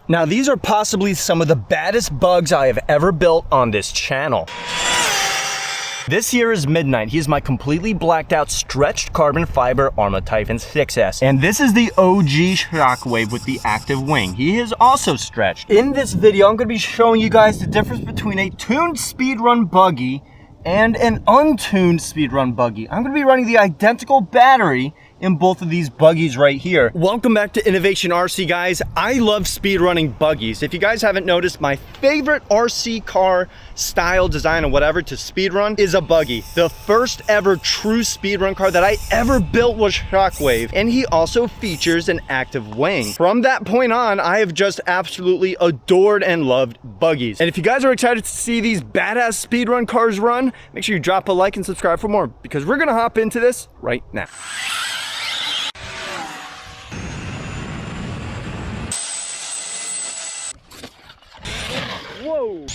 Now these are possibly some of the baddest bugs I have ever built on this channel. This here is Midnight. He is my completely blacked out stretched carbon fiber Arrma Typhons 6S. And this is the OG Shockwave with the active wing. He is also stretched. In this video, I'm gonna be showing you guys the difference between a tuned speedrun buggy and an untuned speedrun buggy. I'm gonna be running the identical battery in both of these buggies right here. Welcome back to Innovation RC, guys. I love speedrunning buggies. If you guys haven't noticed, my favorite RC car style, design, or whatever to speedrun is a buggy. The first ever true speedrun car that I ever built was Shockwave, and he also features an active wing. From that point on, I have just absolutely adored and loved buggies. And if you guys are excited to see these badass speedrun cars run, make sure you drop a like and subscribe for more, because we're gonna hop into this right now. Whoa.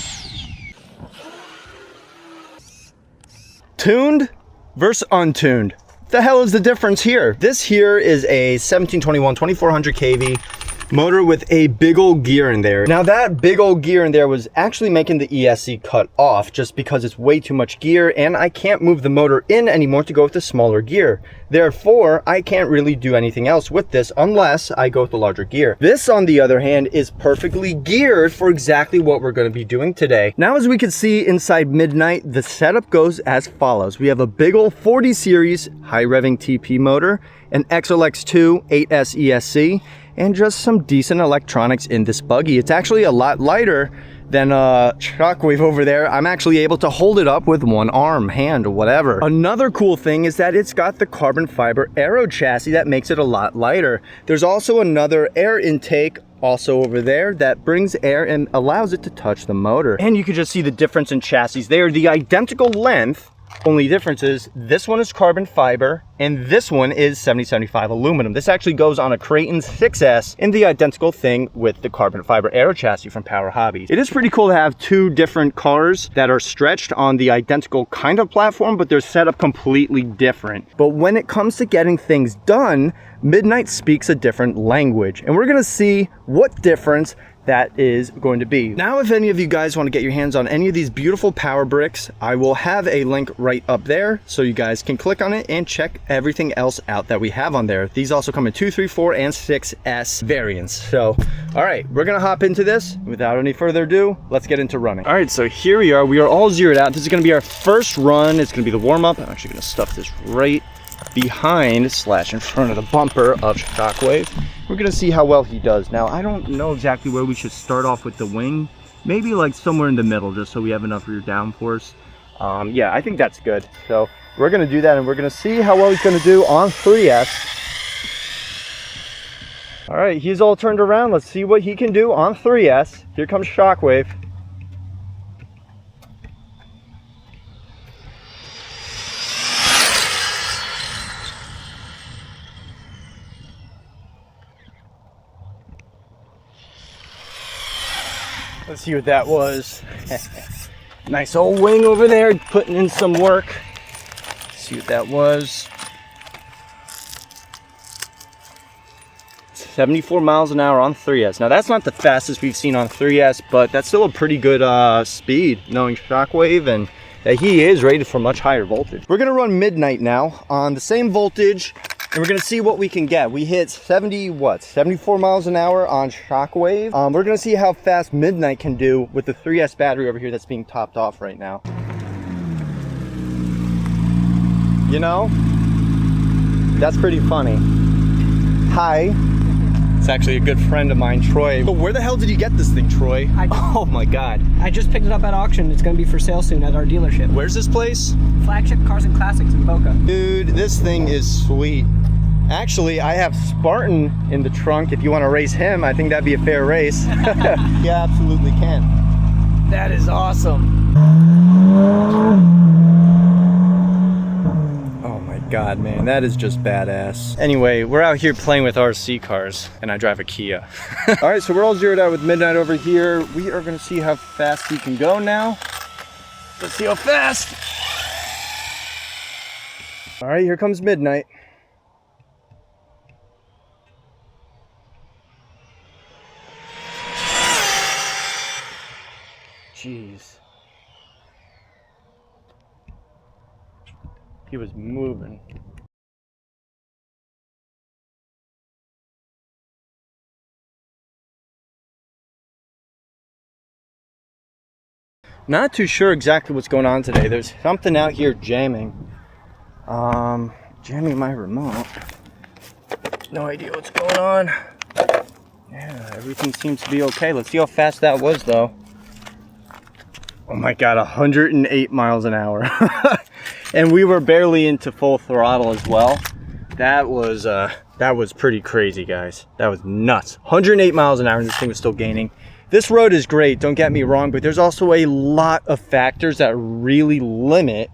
Tuned versus untuned. The hell is the difference here? This here is a 1721 2400 kV motor with a big old gear in there. Now that big old gear in there was actually making the ESC cut off just because it's way too much gear and I can't move the motor in anymore to go with the smaller gear. Therefore, I can't really do anything else with this unless I go with the larger gear. This, on the other hand, is perfectly geared for exactly what we're going to be doing today. Now, as we can see inside Midnight, the setup goes as follows. We have a big old 40 series high revving TP motor, an XLX2 8S ESC, and just some decent electronics in this buggy. It's actually a lot lighter than Shockwave over there. I'm actually able to hold it up with one arm, hand, or whatever. Another cool thing is that it's got the carbon fiber aero chassis that makes it a lot lighter. There's also another air intake also over there that brings air and allows it to touch the motor. And you can just see the difference in chassis. They are the identical length. Only difference is this one is carbon fiber and this one is 7075 aluminum. This actually goes on a Creighton 6S in the identical thing with the carbon fiber aero chassis from Power Hobbies. It is pretty cool to have two different cars that are stretched on the identical kind of platform, but they're set up completely different. But when it comes to getting things done, Midnight speaks a different language, and we're gonna see what difference that is going to be. Now, if any of you guys want to get your hands on any of these beautiful power bricks, I will have a link right up there so you guys can click on it and check everything else out that we have on there. These also come in 2, 3, 4, and 6S variants. So, all right, we're gonna hop into this. Without any further ado, let's get into running. All right, so here we are. We are all zeroed out. This is gonna be our first run. It's gonna be the warm-up. I'm actually gonna stuff this right behind / in front of the bumper of Shockwave. We're gonna see how well he does. Now, I don't know exactly where we should start off with the wing. Maybe like somewhere in the middle, just so we have enough rear downforce. Yeah, I think that's good. So we're gonna do that, and we're gonna see how well he's gonna do on 3S. All right, he's all turned around. Let's see what he can do on 3S. Here comes Shockwave. Let's see what that was. Nice old wing over there, putting in some work. Let's see what that was. 74 miles an hour on 3S. Now that's not the fastest we've seen on 3S, but that's still a pretty good speed, knowing Shockwave and that he is rated for much higher voltage. We're gonna run Midnight now on the same voltage, and we're gonna see what we can get. We hit 74 miles an hour on Shockwave. We're gonna see how fast Midnight can do with the 3S battery over here that's being topped off right now. You know, that's pretty funny. Hi. It's actually a good friend of mine, Troy. But where the hell did you get this thing, Troy? Oh my God. I just picked it up at auction. It's gonna be for sale soon at our dealership. Where's this place? Flagship Cars and Classics in Boca. Dude, this thing is sweet. Actually, I have Spartan in the trunk. If you want to race him, I think that'd be a fair race. You absolutely can. That is awesome. Oh my God, man, that is just badass. Anyway, we're out here playing with RC cars, and I drive a Kia. All right, so we're all zeroed out with Midnight over here. We are gonna see how fast he can go now. Let's see how fast. All right, here comes Midnight. Jeez. He was moving. Not too sure exactly what's going on today. There's something out here jamming. Jamming my remote. No idea what's going on. Yeah, everything seems to be okay. Let's see how fast that was though. Oh my God, 108 miles an hour. And we were barely into full throttle as well. That was pretty crazy, guys. That was nuts. 108 miles an hour and this thing was still gaining. This road is great, don't get me wrong, but there's also a lot of factors that really limit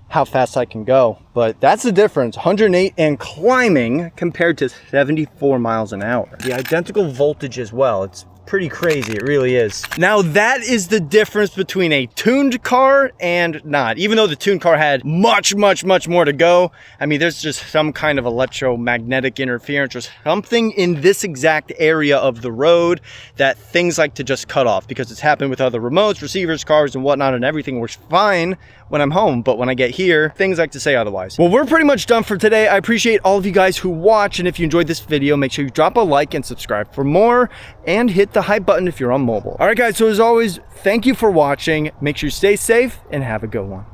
how fast I can go. But that's the difference, 108 and climbing compared to 74 miles an hour. The identical voltage as well. It's pretty crazy, it really is. Now that is the difference between a tuned car and not. Even though the tuned car had much more to go, I mean, there's just some kind of electromagnetic interference or something in this exact area of the road that things like to just cut off, because it's happened with other remotes, receivers, cars and whatnot, and everything works fine when I'm home, but when I get here, things like to say otherwise. Well, we're pretty much done for today. I appreciate all of you guys who watch, and if you enjoyed this video, make sure you drop a like and subscribe for more, and hit the hype button if you're on mobile. All right, guys, so as always, thank you for watching. Make sure you stay safe, and have a good one.